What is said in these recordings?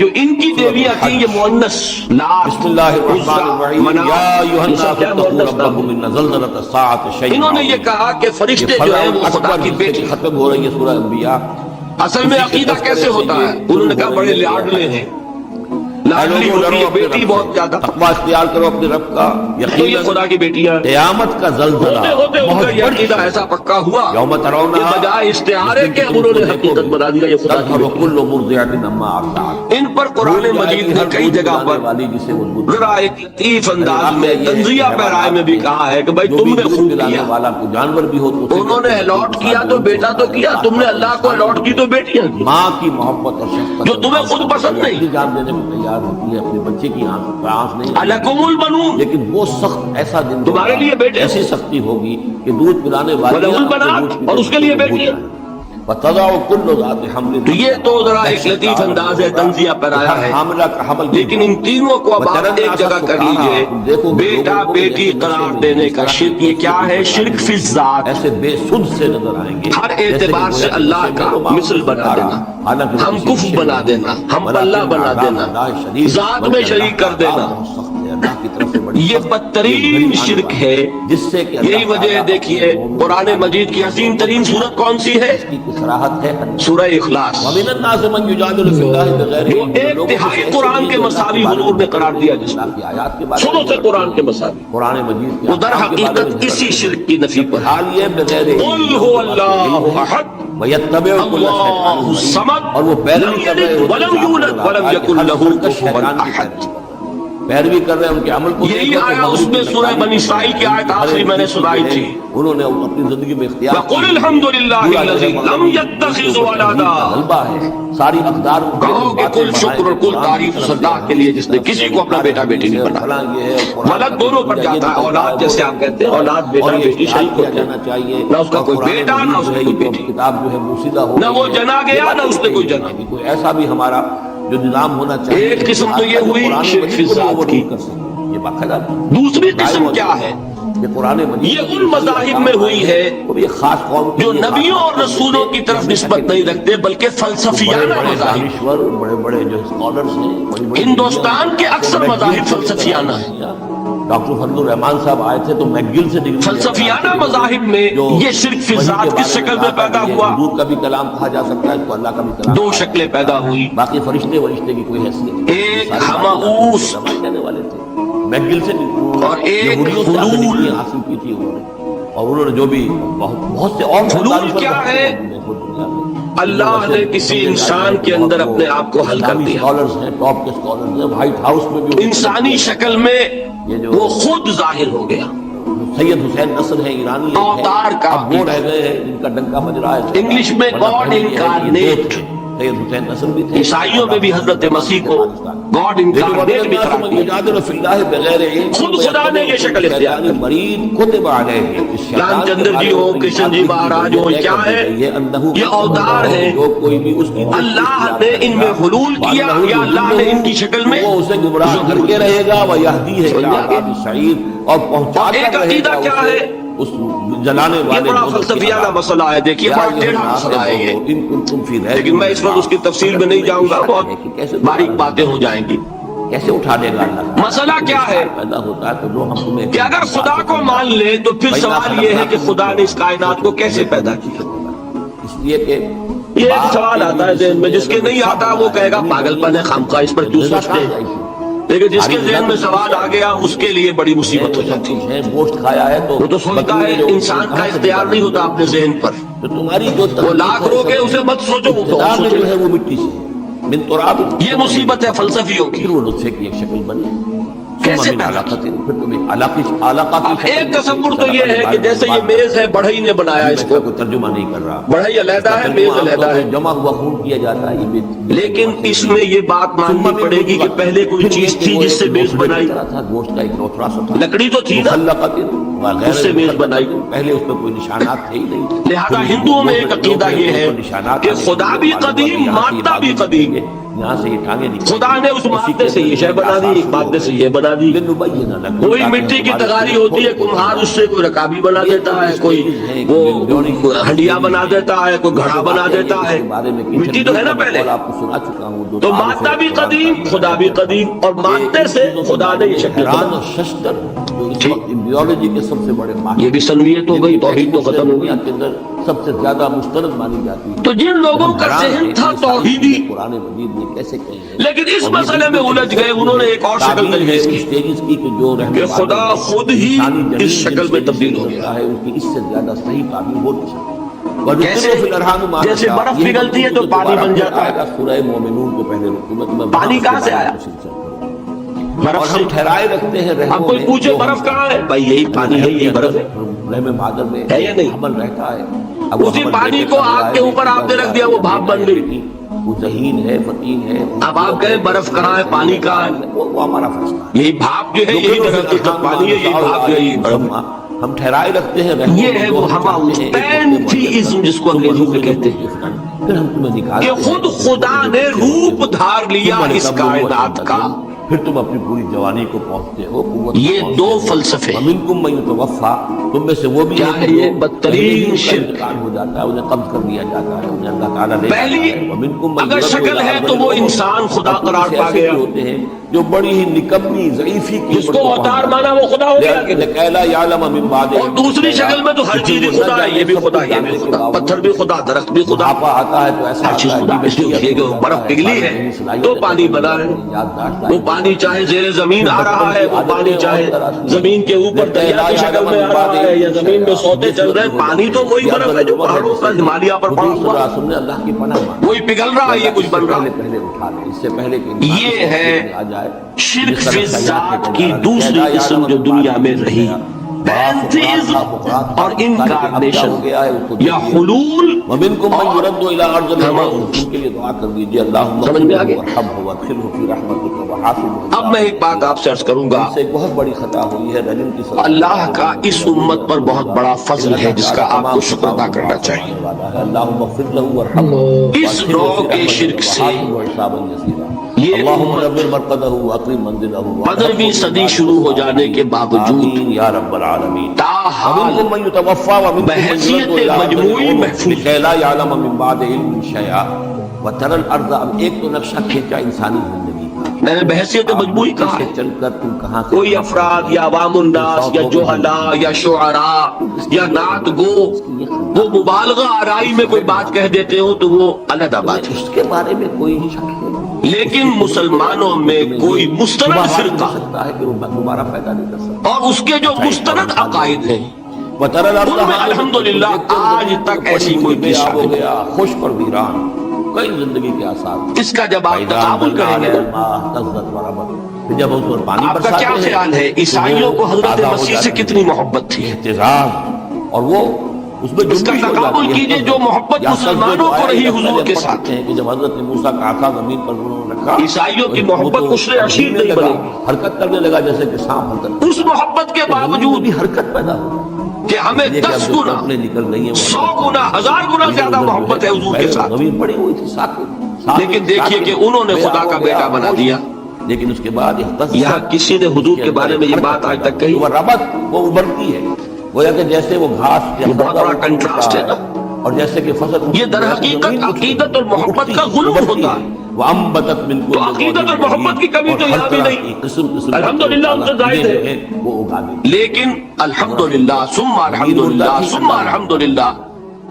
جو ان کی دیویاں تھیں یہ مؤنث بسم اللہ الرحمن الرحیم یا ایھا الناس اتقوا ربکم ان زلزلۃ الساعۃ شیء انہوں نے یہ کہا کہ فرشتے جو ہیں وہ خدا کی بیٹی. ختم ہو رہی ہے سورہ انبیاء. اصل میں عقیدہ کیسے ہوتا ہے؟ انہوں نے کہا بڑے لاڈلے ہیں، لاڈلی ہوتی ہے بیٹی بہت زیادہ، تقوی اختیار کرو اپنے رب کا. تو یہ یقیناً خدا کی بیٹیاں ہیں. قیامت کا زلزلہ ہوتے ہوتے یہ عقیدہ ایسا پکا ہوا یوم ترون کہ بجائے استعارے کے اب انہوں نے حقیقت بنا دیا یہ خدا کی بیٹی. کل مرضعۃ عما ارضعت. ان پر قرآن مجید نے کئی جگہ پر جسے وہ دودھ ذرا ایک لطیف انداز میں تنزیہ پیرائے میں بھی کہا ہے کہ بھائی تم نے خوب کیا. والا کو جانور بھی ہو تو انہوں نے الاٹ کیا تو بیٹا تو کیا، تم نے اللہ کو الاٹ کی تو بیٹیاں کی ماں کی محبت اور شفقت جو تمہیں خود پسند نہیں. جان دینے کو تیار ہوتی ہے اپنے بچے کی آنکھ نہیں، الکم البنون، لیکن وہ سخت ایسا دن تمہارے لیے بیٹے ایسی سختی ہوگی کہ دودھ پلانے والی وَلَهُ الْبَنَاتُ، اور اس کے لیے بیٹیاں. وَتَضَعُ كُلُّ ذَاتِ حَمْلٍ. تو یہ تو ذرا ایک لطیف انداز ہے، تنزیہ پیرایا ہے. حاملہ کا حمل، لیکن ان تینوں کو اب آپ ایک جگہ کر لیجئے. بیٹا بیٹی قرار دینے کا شرک یہ کیا ہے؟ شرک فی الذات. ایسے بے سود سے نظر آئیں گے ہر اعتبار سے اللہ کا مثل بنا دینا، ہم کف بنا دینا، ہم اللہ بنا دینا، ذات میں شریک کر دینا، یہ بدترین شرک ہے. جس سے کہ یہی وجہ ہے دیکھیے قرآن مجید کی حسین ترین سورت کون سی ہے؟ کی صراحت ہے. سورہ اخلاص. وَمِنَ النَّاسِ مَن يُجَادِلُ فِي اللَّهِ بِغَيْرِ وہ ایک تہائی قرآن کے مساوی حضور نے قرار دیا جس کی آیات کے بارے شروع سے قرآن کے مساوی. قرآن مجید وہ در حقیقت اسی شرک کی نفی پر ہے. حال یہ بغیر قُلْ هُوَ اللَّهُ أَحَدٌ وَيَتَّبِعُ كُلَّ اللَّهُ شَيْطَانٍ الصَّمَدُ اور وہ پیروی کر رہے ہوتے وَلَمْ يُولَدْ وَلَمْ يَكُنْ لَهُ كُفُوًا أَحَدٌ. پیروی کر رہے ہیں ان کے عمل کو. یہی آیا اس میں سورہ بنی اسرائیل کی آیت آخری میں نے سنائی تھی. انہوں نے اپنی زندگی میں اختیار وَقُلِ الْحَمْدُ لِلَّهِ الَّذِي لَمْ يَتَّخِذْ وَلَدًا. غلبہ ہے ساری اقدار کہو کہ کل شکر اور کل تعریف اللہ کے لیے جس نے کسی کو اپنا بیٹا بیٹی نہیں بنایا. ولد دونوں پر جاتا ہے، اولاد جیسے آپ کہتے ہیں، اولاد بیٹا بیٹی شریک ہو جانا چاہیے. نہ اس کا کوئی بیٹا نہ اس کی کوئی بیٹی، کتاب جو ہے موسیدہ ہو، نہ وہ جنا گیا نہ اس نے کوئی جنا. کوئی ایسا بھی ہمارا جو نظام ہونا چاہیے. ایک قسم تو یہ ہوئی شرک فی الذات کی. یہ باقاعدہ دوسری قسم کیا ہے؟ یہ قرآن مجید یہ ان مذاہب میں ہوئی ہے یہ خاص قوم جو نبیوں اور رسولوں کی طرف نسبت نہیں رکھتے بلکہ فلسفیانہ مذاہب. بڑے بڑے جو اسکالرز ہیں ہندوستان کے اکثر مذاہب فلسفیانہ ہیں. ڈاکٹر فضل الرحمان صاحب آئے تھے تو میکگل سے فلسفیانہ مذاہب میں یہ شرک فی الذات کس شکل میں پیدا ہوا؟ حضور کا بھی کلام کہا جا سکتا ہے، اس کو اللہ کا بھی کلام. دو شکلیں پیدا ہوئی. باقی فرشتے کی کوئی حیثیت. ایک ہمعوس کہنے والے تھے میکگل سے اور ایک حلول حاصل کی تھی انہوں نے، اور انہوں نے جو بھی بہت سے اور حلول کیا ہے؟ اللہ نے کسی انسان کے اندر اپنے آپ کو حل کر دیا. اسکالرز ہیں، ٹاپ کے اسکالرز ہیں، وائٹ ہاؤس میں بھی انسانی شکل میں وہ خود ظاہر ہو گیا. سید حسین نصر ہے، ایرانی اوتار کا وہ رہ گئے ہیں جن کا ڈنکا بج رہا ہے. انگلش میں گاڈ انکارنیٹ. سید حسین نصر بھی تھے. عیسائیوں میں بھی حضرت مسیح کو گاڈ انکارنیٹ بھی قرار دیا. خود خدا نے یہ شکل اختیار کی. مرید کتب علیہ رام چندر جی ہو، کرشن جی مہاراج ہو، کیا ہے؟ یہ اوتار ہے. جو کوئی بھی اس کی اللہ نے ان میں حلول کیا یا اللہ نے ان کی شکل میں وہ اسے گمراہ کر کے رہے گا. وہ یہدی ہے سعید اور پہنچا ایک عقیدہ کیا ہے؟ اس جلانے یہ والے بڑا فلسفیانہ مسئلہ ہے. دیکھیے بڑا ٹیڑھا مسئلہ ہے یہ، لیکن میں اس وقت اس کی تفصیل میں نہیں جاؤں گا، بہت باریک باتیں ہو جائیں گی. کیسے اٹھا دے گا اللہ؟ مسئلہ کیا ہے پیدا ہوتا ہے تو جو ہم تمہیں کہ اگر خدا کو مان لے تو پھر سوال یہ ہے کہ خدا نے اس کائنات کو کیسے پیدا کیا. اس لیے کہ یہ ایک سوال آتا ہے ذہن میں، جس کے نہیں آتا وہ کہے گا پاگل پن ہے، خامخواہ اس پر کیوں سوچتے ہیں. لیکن جس کے ذہن میں سوال آ گیا اس کے لیے بڑی مصیبت ہو جاتی ہے. گوشت کھایا ہے وہ تو سوچتا ہے انسان کا اختیار نہیں ہوتا اپنے ذہن پر. تو تمہاری جو وہ لاکھ روکے اسے مت سوچو، وہ تو اقتدار جو ہے وہ مٹی سے من تراب. یہ مصیبت ہے فلسفیوں کی. پھر وہ نطفے کی ایک شکل بنی، کیسے پھر تمہیں علاقہ کی ایک تصور تو یہ ہے کہ جیسے یہ میز ہے، بڑھئی نے بنایا اس کو، کوئی ترجمہ نہیں کر رہا. بڑھئی علیحدہ ہے، میز علیحدہ ہے. جمع ہوا خون کیا جاتا ہے یہ. لیکن اس میں یہ بات ماننی پڑے گی کہ پہلے کوئی چیز تھی جس سے میز بنائی. گوشت کا ایک لوتھڑا سا تھا، لکڑی تو تھی نا، اس سے میز بنائی. پہلے اس میں کوئی نشانات تھے ہی نہیں. لہذا ہندوؤں میں ایک عقیدہ یہ ہے کہ خدا بھی قدیم، مادہ بھی قدیم. یہاں سے یہ ٹانگیں نکلی، خدا نے اس مادے سے یہ شے بنا دی، ایک مادے سے یہ بنا دی. لنبین لکم، کوئی مٹی کی تغاری ہوتی ہے، کمہار اس سے کوئی رکابی بنا دیتا ہے، کوئی وہ ہنڈیا بنا دیتا ہے، کوئی گھڑا بنا دیتا ہے. مٹی تو ہے نا پہلے. آپ کو سنا چکا ہوں. تو مادہ بھی قدیم، خدا بھی قدیم، اور مادے سے خدا نے یہ شکل حیران بنا. اور ششدر جو اس وقت امبریولوجی کے سب سے بڑے ماہر، یہ بھی سنویت ہو گئی، توحید تو ختم ہو گئی. دنیا کے اندر سب سے زیادہ مستند مانی جاتی ہے. تو جن لوگوں کا ذہن تھا توحیدی، قرآن مجید نے کیسے کہیں گے، لیکن اس مسئلے میں الجھ گئے، انہوں نے ایک اور شکل تجویز کی اسٹیجز کی کہ جو کہ خدا خود ہی اس شکل میں تبدیل ہو گیا ہے، ان کی اس سے زیادہ صحیح تعبیر ہو نہیں سکتی. کیسے؟ جیسے برف پگھلتی ہے تو پانی بن جاتا ہے. سورہ مومنون کے پہلے رکوع میں پانی کہاں سے آیا؟ برف اور سے. ہم ٹھہرائے رکھتے ہیں اب کوئی پوچھے برف کہاں ہے، بھائی یہی پانی ہے، یہی برف ہے. رحم مادر میں ہے یا نہیں؟ حمل رہتا ہے. اسی پانی کو آگ کے اوپر آپ نے رکھ دیا، وہ بھاپ بن گئی. وہ ذہین ہے، فتین ہے. اب آپ کہیں برف کہاں ہے، پانی کہاں ہے، وہ ہمارا فیصلہ ہے. یہی بھاپ جو ہے یہی حقیقت پانی ہے، یہی بھاپ جو ہے یہی برف ہے. ہم ٹھہرائے رکھتے ہیں. یہ ہے وہ ہماؤسٹینتھیزم جس کو انگریزی میں کہتے ہیں، پھر ہم تمہیں دکھاتے کہ خود خدا نے روپ دھار لیا اس کائنات کا. پھر تم اپنی پوری جوانی کو پہنچتے ہو. قوت یہ دو فلسفے. ومنکم من یتوفی، تم میں سے وہ بھی کیا ہے یہ بدترین شرک؟ انتقال ہو جاتا ہے، انہیں قبض کر لیا جاتا ہے، انہیں اللہ تعالیٰ لے پہلی جاتا ہے. ومنکم من اگر یرد شکل الی ہے ارذل تو وہ العمر. انسان خدا اور قرار کچھ پا ایسے گیا، بھی ہوتے ہیں جو بڑی ہی نکمی ضعیفی کی جس کو اوتار مانا وہ خدا ہو گیا. لا یعلم من بعد اور دوسری شکل میں تو ہر چیز ہی خدا ہے، یہ بھی خدا، یہ بھی خدا، پتھر بھی خدا، درخت بھی خدا، بڑھاپا آتا ہے تو ایسا ہر چیز خدا. اس لیے کہ برف پگھلی ہے تو پانی بنا ہے. وہ پانی چاہے زیر زمین آ رہا ہے، وہ پانی چاہے زمین کے اوپر دریا کی شکل میں آ رہا ہے یا زمین میں سوتے چل رہے ہیں، پانی تو وہی برف ہے جو پہاڑوں پر ہمالیہ پر پڑا ہوا ہے. اللہ کی پناہ مانگی. وہی پگھل رہا ہے، یہ کچھ بن رہا ہے. پہلے اٹھا لیں اس سے پہلے کہ یہ ہے شرک فی ذات کی دوسری قسم جو دنیا میں رہی، پینتھیزم اور انکارنیشن یا حلول. ومنکم من یرد الی ارض العمر. ان کے لیے دعا کر دیجیے اللہم سمجھ میں آ گیا؟ وارحمہ وادخلہ فی رحمتک وحافظہ. اب میں ایک بات آپ سے عرض کروں گا، اس سے ایک بہت بڑی خطا ہوئی ہے رجم کی سزا. اللہ کا اس امت پر بہت بڑا فضل ہے جس کا آپ کو شکر ادا کرنا چاہیے. اللہم اغفر لہ وارحمہ اس نوع کے شرک سے یہ اللہم نور مرقدہ واکرم منزلہ 15ویں صدی شروع ہو جانے کے باوجود آمین یا رب العالمین. تاحال ومنکم من یتوفی ومنکم من بحیثیت یرد الی ارض مجموعی العمر محفوظ. لکی لا یعلم من بعد علم شیئا وتری الارض. اب ایک تو نقشہ کھینچا انسانی زندگی کا، میں نے بحیثیت مجموعی کہا سے ہے. چل کر تم کہاں سے کوئی افراد یا عوام الناس یا جہلاء یا شعراء یا نعت گو وہ مبالغہ آرائی میں کوئی بات کہہ دیتے ہو تو وہ علیحدہ بات ہے. اس کے بارے میں کوئی شک نہیں. لیکن مسلمانوں میں کوئی مستند فرقہ سکتا ہے کہ وہ دوبارہ پیدا نہیں کر سکتا. اور اس کے جو مستند عقائد ہیں وتری الارض ان میں الحمدللہ آج تک ایسی کوئی بے آب ہو قصہ گیا، خشک اور ویران، کئی زندگی کے آثار. اس کا جب آپ تقابل کریں گے پھر جب اس پر پانی آپ کا برساتے کیا ہیں خیال ہے عیسائیوں کو حضرت تازہ ہو مسیح جاتے سے ہیں. کتنی محبت تھی؟ احتجاج اور وہ اس میں اس کا جنبش ہو تقابل جاتی ہے. کیجئے جو محبت یا مسلمانوں کو رہی حضور کے ساتھ. ہیں کہ جب حضرت موسیٰ کا ہاتھ زمین پر انہوں نے رکھا، عیسائیوں کی وہ محبت تو عشر عشیر نہیں لگا، بنی. حرکت کرنے لگا جیسے کہ سانپ حرکت. اس محبت کے باوجود بھی حرکت پیدا ہو کہ ہمیں 10 گنا اپنے نکل رہی ہیں 100 گنا 1000 گنا زیادہ محبت ہے حضور کے ساتھ. زمین پڑی ہوئی تھی ساتھ. لیکن دیکھیے کہ انہوں نے خدا کا بیٹا بنا دیا. لیکن اس کے بعد یہاں کسی نے حضور کے بارے میں یہ بات آج تک کہی؟ وہ ربط وہ ابھرتی ہے، گویا کہ جیسے وہ گھاس یہ بہت بڑا کنٹراسٹ ہے نا. اور جیسے کہ فصل یہ در حقیقت عقیدت اور محبت کا غلو ہوتا ہے. وَأَنبَتَتْ مِن كُلِّ تو عقیدت اور محبت کی کمی تو یہاں بھی نہیں. الحمدللہ ان سے زائد ہے. وہ اگا دی. لیکن الحمدللہ ثم الحمدللہ ثم الحمدللہ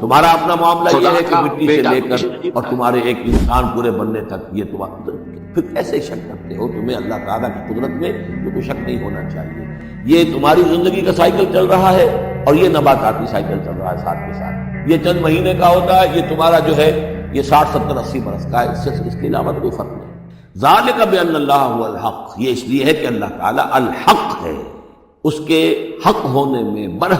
تمہارا اپنا معاملہ یہ ہے کہ خدا مٹی کا سے بیٹا لے کر اور تمہارے ایک انسان پورے بننے تک یہ تم پھر کیسے شک کرتے ہو؟ تمہیں اللہ تعالیٰ کی قدرت میں تو کوئی شک نہیں ہونا چاہیے. یہ تمہاری زندگی کا سائیکل چل رہا ہے اور یہ نباتاتی سائیکل چل رہا ہے ساتھ کے ساتھ. یہ چند مہینے کا ہوتا ہے، یہ تمہارا جو ہے یہ 60 70 80 برس کا ہے. اس کے علاوہ کوئی فرق نہیں. ذالک بأن اللہ هو الحق. یہ اس لیے ہے کہ اللہ تعالیٰ الحق ہے، اس کے حق ہونے میں برحق